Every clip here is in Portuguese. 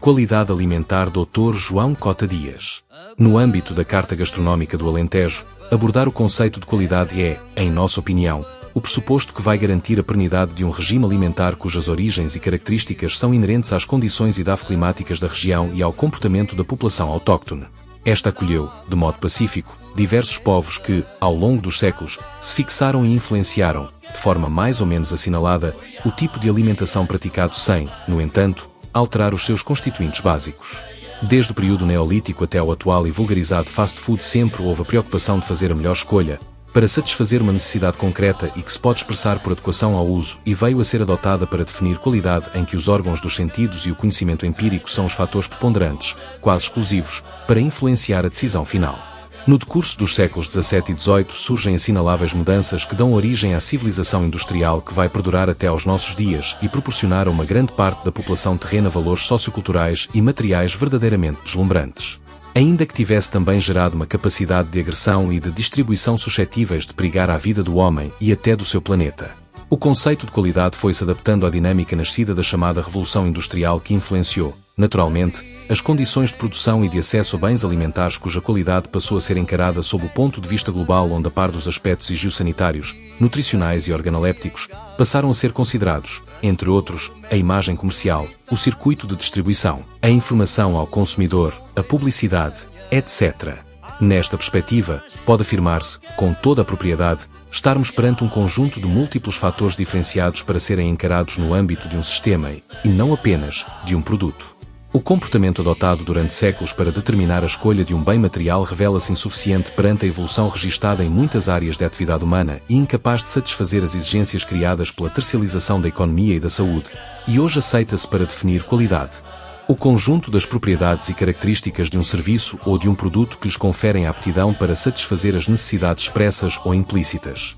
Qualidade alimentar Dr. João Cota Dias. No âmbito da Carta Gastronómica do Alentejo, abordar o conceito de qualidade é, em nossa opinião, o pressuposto que vai garantir a pernidade de um regime alimentar cujas origens e características são inerentes às condições edafoclimáticas da região e ao comportamento da população autóctone. Esta acolheu, de modo pacífico, diversos povos que, ao longo dos séculos, se fixaram e influenciaram, de forma mais ou menos assinalada, o tipo de alimentação praticado sem, no entanto, alterar os seus constituintes básicos. Desde o período neolítico até ao atual e vulgarizado fast food sempre houve a preocupação de fazer a melhor escolha, para satisfazer uma necessidade concreta e que se pode expressar por adequação ao uso e veio a ser adotada para definir qualidade em que os órgãos dos sentidos e o conhecimento empírico são os fatores preponderantes, quase exclusivos, para influenciar a decisão final. No decurso dos séculos XVII e XVIII surgem assinaláveis mudanças que dão origem à civilização industrial que vai perdurar até aos nossos dias e proporcionar a uma grande parte da população terrena valores socioculturais e materiais verdadeiramente deslumbrantes. Ainda que tivesse também gerado uma capacidade de agressão e de distribuição suscetíveis de perigar à vida do homem e até do seu planeta. O conceito de qualidade foi-se adaptando à dinâmica nascida da chamada Revolução Industrial que influenciou, naturalmente, as condições de produção e de acesso a bens alimentares cuja qualidade passou a ser encarada sob o ponto de vista global onde a par dos aspectos higiosanitários, nutricionais e organolépticos, passaram a ser considerados, entre outros, a imagem comercial, o circuito de distribuição, a informação ao consumidor, a publicidade, etc. Nesta perspectiva, pode afirmar-se, com toda a propriedade, estarmos perante um conjunto de múltiplos fatores diferenciados para serem encarados no âmbito de um sistema e não apenas de um produto. O comportamento adotado durante séculos para determinar a escolha de um bem material revela-se insuficiente perante a evolução registada em muitas áreas da atividade humana e incapaz de satisfazer as exigências criadas pela tercialização da economia e da saúde, e hoje aceita-se para definir qualidade o conjunto das propriedades e características de um serviço ou de um produto que lhes conferem a aptidão para satisfazer as necessidades expressas ou implícitas.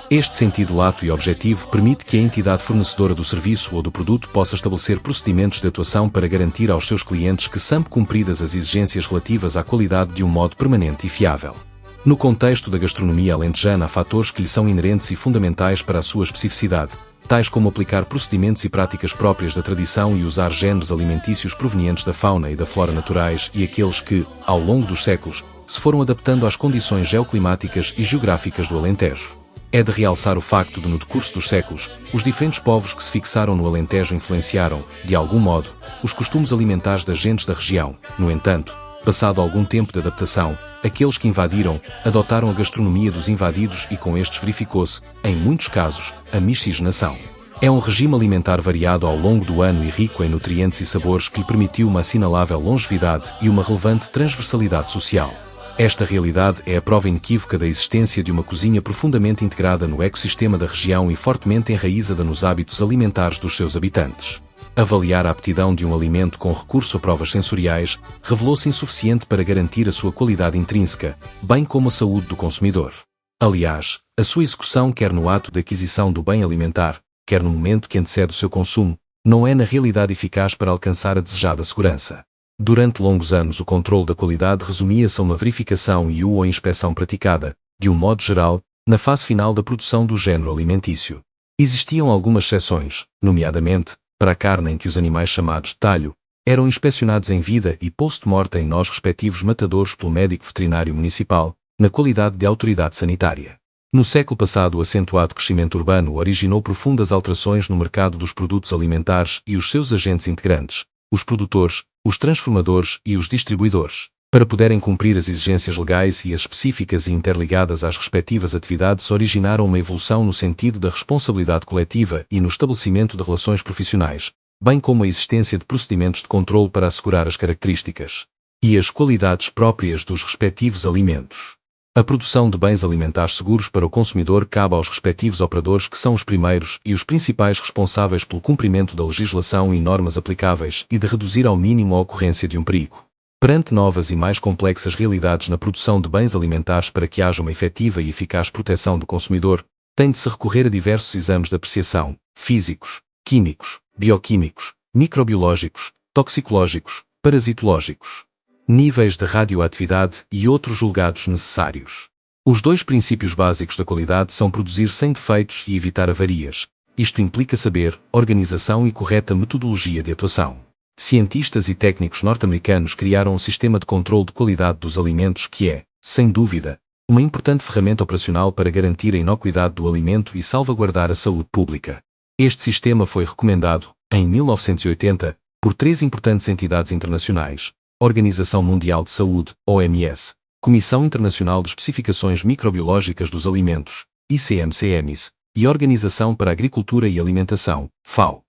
Este sentido lato e objetivo permite que a entidade fornecedora do serviço ou do produto possa estabelecer procedimentos de atuação para garantir aos seus clientes que são cumpridas as exigências relativas à qualidade de um modo permanente e fiável. No contexto da gastronomia alentejana há fatores que lhe são inerentes e fundamentais para a sua especificidade, tais como aplicar procedimentos e práticas próprias da tradição e usar géneros alimentícios provenientes da fauna e da flora naturais e aqueles que, ao longo dos séculos, se foram adaptando às condições geoclimáticas e geográficas do Alentejo. É de realçar o facto de, no decurso dos séculos, os diferentes povos que se fixaram no Alentejo influenciaram, de algum modo, os costumes alimentares das gentes da região. No entanto, passado algum tempo de adaptação, aqueles que invadiram, adotaram a gastronomia dos invadidos e com estes verificou-se, em muitos casos, a miscigenação. É um regime alimentar variado ao longo do ano e rico em nutrientes e sabores que lhe permitiu uma assinalável longevidade e uma relevante transversalidade social. Esta realidade é a prova inequívoca da existência de uma cozinha profundamente integrada no ecossistema da região e fortemente enraizada nos hábitos alimentares dos seus habitantes. Avaliar a aptidão de um alimento com recurso a provas sensoriais revelou-se insuficiente para garantir a sua qualidade intrínseca, bem como a saúde do consumidor. Aliás, a sua execução quer no ato de aquisição do bem alimentar, quer no momento que antecede o seu consumo, não é na realidade eficaz para alcançar a desejada segurança. Durante longos anos o controle da qualidade resumia-se a uma verificação ou inspeção praticada, de um modo geral, na fase final da produção do género alimentício. Existiam algumas exceções, nomeadamente, para a carne em que os animais chamados de talho eram inspecionados em vida e post-mortem nos respectivos matadouros pelo médico veterinário municipal, na qualidade de autoridade sanitária. No século passado o acentuado crescimento urbano originou profundas alterações no mercado dos produtos alimentares e os seus agentes integrantes, os produtores, os transformadores e os distribuidores, para poderem cumprir as exigências legais e as específicas e interligadas às respectivas atividades originaram uma evolução no sentido da responsabilidade coletiva e no estabelecimento de relações profissionais, bem como a existência de procedimentos de controle para assegurar as características e as qualidades próprias dos respectivos alimentos. A produção de bens alimentares seguros para o consumidor cabe aos respectivos operadores que são os primeiros e os principais responsáveis pelo cumprimento da legislação e normas aplicáveis e de reduzir ao mínimo a ocorrência de um perigo. Perante novas e mais complexas realidades na produção de bens alimentares para que haja uma efetiva e eficaz proteção do consumidor, tem de se recorrer a diversos exames de apreciação, físicos, químicos, bioquímicos, microbiológicos, toxicológicos, parasitológicos. níveis de radioatividade e outros julgados necessários. Os dois princípios básicos da qualidade são produzir sem defeitos e evitar avarias. Isto implica saber, organização e correta metodologia de atuação. Cientistas e técnicos norte-americanos criaram um sistema de controle de qualidade dos alimentos que é, sem dúvida, uma importante ferramenta operacional para garantir a inocuidade do alimento e salvaguardar a saúde pública. Este sistema foi recomendado, em 1980, por três importantes entidades internacionais: Organização Mundial de Saúde, OMS, Comissão Internacional de Especificações Microbiológicas dos Alimentos, ICMCMS, e Organização para a Agricultura e Alimentação, FAO.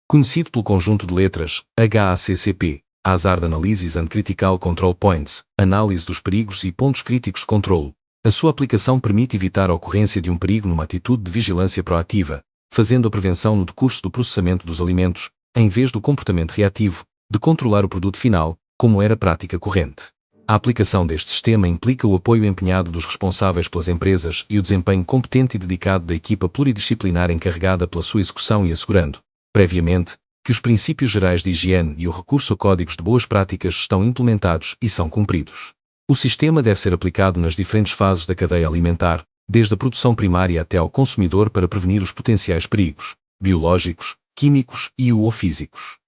Conhecido pelo conjunto de letras, HACCP, Hazard Analysis and Critical Control Points, análise dos perigos e pontos críticos de controlo. A sua aplicação permite evitar a ocorrência de um perigo numa atitude de vigilância proativa, fazendo a prevenção no decurso do processamento dos alimentos, em vez do comportamento reativo, de controlar o produto final, como era prática corrente. A aplicação deste sistema implica o apoio empenhado dos responsáveis pelas empresas e o desempenho competente e dedicado da equipa pluridisciplinar encarregada pela sua execução e assegurando, previamente, que os princípios gerais de higiene e o recurso a códigos de boas práticas estão implementados e são cumpridos. O sistema deve ser aplicado nas diferentes fases da cadeia alimentar, desde a produção primária até ao consumidor para prevenir os potenciais perigos, biológicos, químicos ou físicos.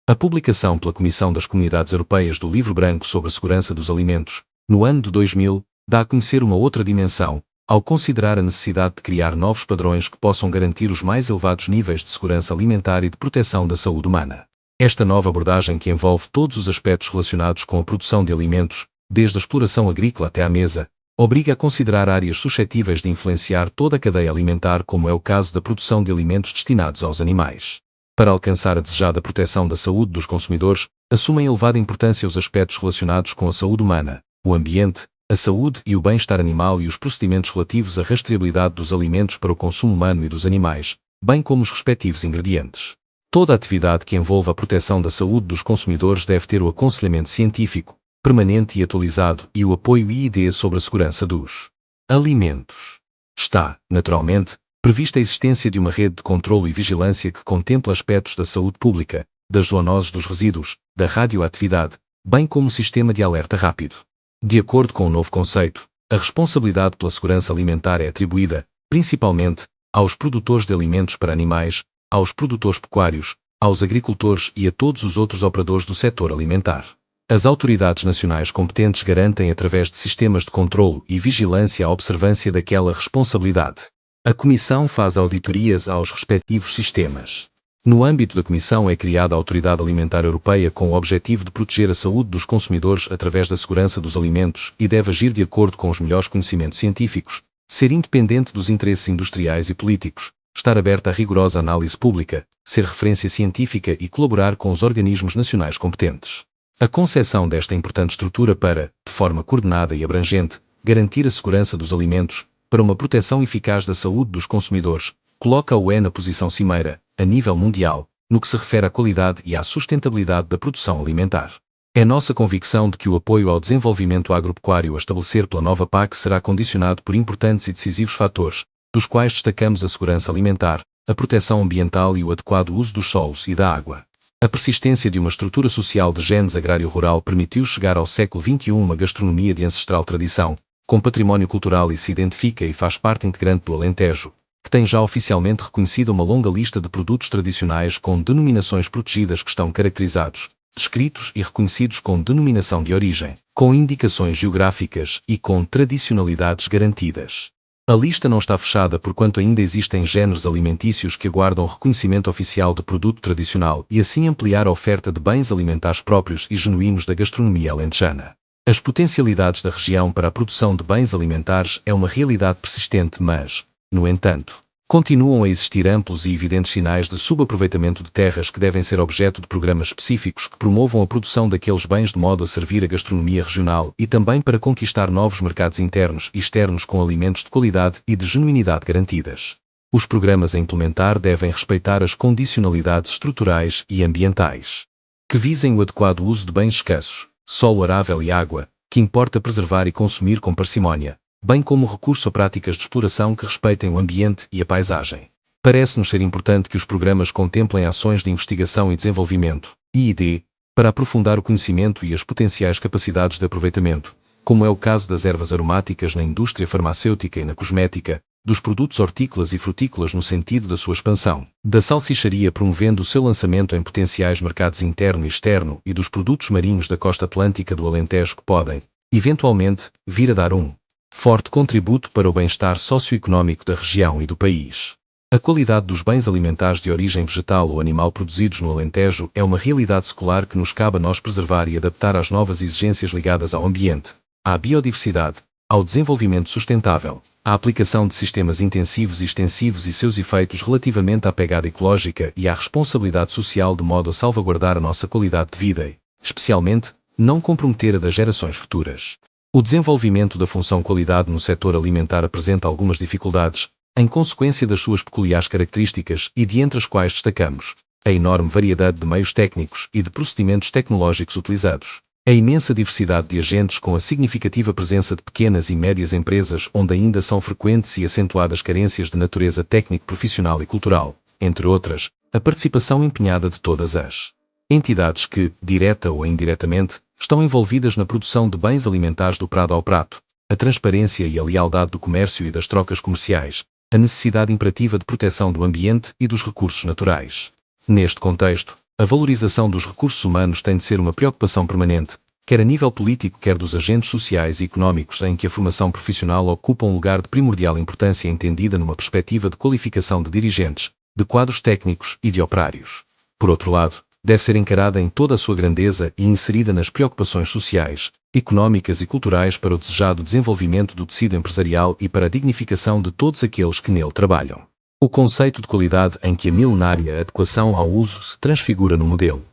A publicação pela Comissão das Comunidades Europeias do Livro Branco sobre a Segurança dos Alimentos, no ano de 2000, dá a conhecer uma outra dimensão, ao considerar a necessidade de criar novos padrões que possam garantir os mais elevados níveis de segurança alimentar e de proteção da saúde humana. Esta nova abordagem, que envolve todos os aspectos relacionados com a produção de alimentos, desde a exploração agrícola até à mesa, obriga a considerar áreas suscetíveis de influenciar toda a cadeia alimentar, como é o caso da produção de alimentos destinados aos animais. Para alcançar a desejada proteção da saúde dos consumidores, assumem elevada importância os aspectos relacionados com a saúde humana, o ambiente, a saúde e o bem-estar animal e os procedimentos relativos à rastreabilidade dos alimentos para o consumo humano e dos animais, bem como os respectivos ingredientes. Toda a atividade que envolva a proteção da saúde dos consumidores deve ter o aconselhamento científico, permanente e atualizado, e o apoio I&D sobre a segurança dos alimentos. Está, naturalmente, prevista a existência de uma rede de controlo e vigilância que contempla aspectos da saúde pública, das zoonoses dos resíduos, da radioatividade, bem como um sistema de alerta rápido. De acordo com o novo conceito, a responsabilidade pela segurança alimentar é atribuída, principalmente, aos produtores de alimentos para animais, aos produtores pecuários, aos agricultores e a todos os outros operadores do setor alimentar. As autoridades nacionais competentes garantem, através de sistemas de controlo e vigilância, a observância daquela responsabilidade. A Comissão faz auditorias aos respectivos sistemas. No âmbito da Comissão é criada a Autoridade Alimentar Europeia com o objetivo de proteger a saúde dos consumidores através da segurança dos alimentos e deve agir de acordo com os melhores conhecimentos científicos, ser independente dos interesses industriais e políticos, estar aberta à rigorosa análise pública, ser referência científica e colaborar com os organismos nacionais competentes. A concepção desta importante estrutura para, de forma coordenada e abrangente, garantir a segurança dos alimentos, para uma proteção eficaz da saúde dos consumidores, coloca a UE na posição cimeira, a nível mundial, no que se refere à qualidade e à sustentabilidade da produção alimentar. É nossa convicção de que o apoio ao desenvolvimento agropecuário a estabelecer pela nova PAC será condicionado por importantes e decisivos fatores, dos quais destacamos a segurança alimentar, a proteção ambiental e o adequado uso dos solos e da água. A persistência de uma estrutura social de genes agrário-rural permitiu chegar ao século XXI uma gastronomia de ancestral tradição, com património cultural e se identifica e faz parte integrante do Alentejo, que tem já oficialmente reconhecida uma longa lista de produtos tradicionais com denominações protegidas que estão caracterizados, descritos e reconhecidos com denominação de origem, com indicações geográficas e com tradicionalidades garantidas. A lista não está fechada porquanto ainda existem géneros alimentícios que aguardam reconhecimento oficial de produto tradicional e assim ampliar a oferta de bens alimentares próprios e genuínos da gastronomia alentejana. As potencialidades da região para a produção de bens alimentares é uma realidade persistente, mas, no entanto, continuam a existir amplos e evidentes sinais de subaproveitamento de terras que devem ser objeto de programas específicos que promovam a produção daqueles bens de modo a servir a gastronomia regional e também para conquistar novos mercados internos e externos com alimentos de qualidade e de genuinidade garantidas. Os programas a implementar devem respeitar as condicionalidades estruturais e ambientais, que visem o adequado uso de bens escassos, solo arável e água, que importa preservar e consumir com parcimónia, bem como recurso a práticas de exploração que respeitem o ambiente e a paisagem. Parece-nos ser importante que os programas contemplem ações de investigação e desenvolvimento, I&D, para aprofundar o conhecimento e as potenciais capacidades de aproveitamento, como é o caso das ervas aromáticas na indústria farmacêutica e na cosmética, dos produtos hortícolas e frutícolas no sentido da sua expansão, da salsicharia promovendo o seu lançamento em potenciais mercados interno e externo e dos produtos marinhos da costa atlântica do Alentejo que podem, eventualmente, vir a dar um forte contributo para o bem-estar socioeconómico da região e do país. A qualidade dos bens alimentares de origem vegetal ou animal produzidos no Alentejo é uma realidade secular que nos cabe a nós preservar e adaptar às novas exigências ligadas ao ambiente, à biodiversidade, ao desenvolvimento sustentável, à aplicação de sistemas intensivos e extensivos e seus efeitos relativamente à pegada ecológica e à responsabilidade social de modo a salvaguardar a nossa qualidade de vida e, especialmente, não comprometer a das gerações futuras. O desenvolvimento da função qualidade no setor alimentar apresenta algumas dificuldades, em consequência das suas peculiares características e de entre as quais destacamos a enorme variedade de meios técnicos e de procedimentos tecnológicos utilizados, a imensa diversidade de agentes com a significativa presença de pequenas e médias empresas onde ainda são frequentes e acentuadas carências de natureza técnico-profissional e cultural, entre outras, a participação empenhada de todas as entidades que, direta ou indiretamente, estão envolvidas na produção de bens alimentares do prado ao prato, a transparência e a lealdade do comércio e das trocas comerciais, a necessidade imperativa de proteção do ambiente e dos recursos naturais. Neste contexto, a valorização dos recursos humanos tem de ser uma preocupação permanente, quer a nível político quer dos agentes sociais e económicos em que a formação profissional ocupa um lugar de primordial importância entendida numa perspectiva de qualificação de dirigentes, de quadros técnicos e de operários. Por outro lado, deve ser encarada em toda a sua grandeza e inserida nas preocupações sociais, económicas e culturais para o desejado desenvolvimento do tecido empresarial e para a dignificação de todos aqueles que nele trabalham. O conceito de qualidade em que a milenária adequação ao uso se transfigura no modelo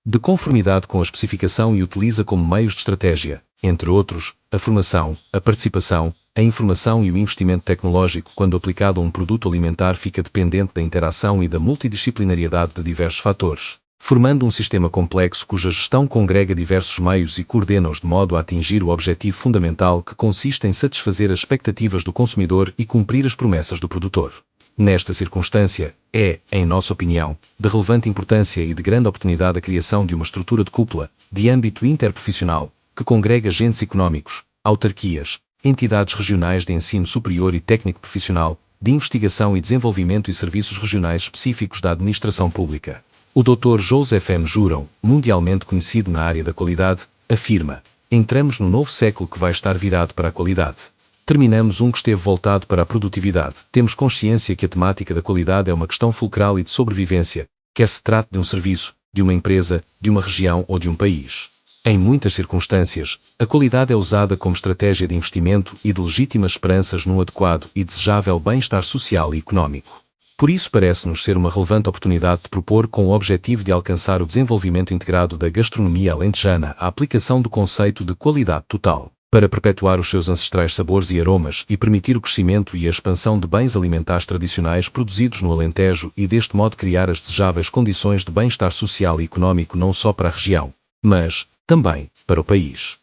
de conformidade com a especificação e utiliza como meios de estratégia, entre outros, a formação, a participação, a informação e o investimento tecnológico quando aplicado a um produto alimentar fica dependente da interação e da multidisciplinariedade de diversos fatores, formando um sistema complexo cuja gestão congrega diversos meios e coordena-os de modo a atingir o objetivo fundamental que consiste em satisfazer as expectativas do consumidor e cumprir as promessas do produtor. Nesta circunstância, é, em nossa opinião, de relevante importância e de grande oportunidade a criação de uma estrutura de cúpula, de âmbito interprofissional, que congrega agentes económicos, autarquias, entidades regionais de ensino superior e técnico profissional, de investigação e desenvolvimento e serviços regionais específicos da administração pública. O Dr. Joseph M. Juron, mundialmente conhecido na área da qualidade, afirma: entramos no novo século que vai estar virado para a qualidade. Terminamos um que esteve voltado para a produtividade. Temos consciência que a temática da qualidade é uma questão fulcral e de sobrevivência, quer se trate de um serviço, de uma empresa, de uma região ou de um país. Em muitas circunstâncias, a qualidade é usada como estratégia de investimento e de legítimas esperanças num adequado e desejável bem-estar social e económico. Por isso parece-nos ser uma relevante oportunidade de propor com o objetivo de alcançar o desenvolvimento integrado da gastronomia alentejana a aplicação do conceito de qualidade total, para perpetuar os seus ancestrais sabores e aromas e permitir o crescimento e a expansão de bens alimentares tradicionais produzidos no Alentejo e deste modo criar as desejáveis condições de bem-estar social e económico não só para a região, mas, também, para o país.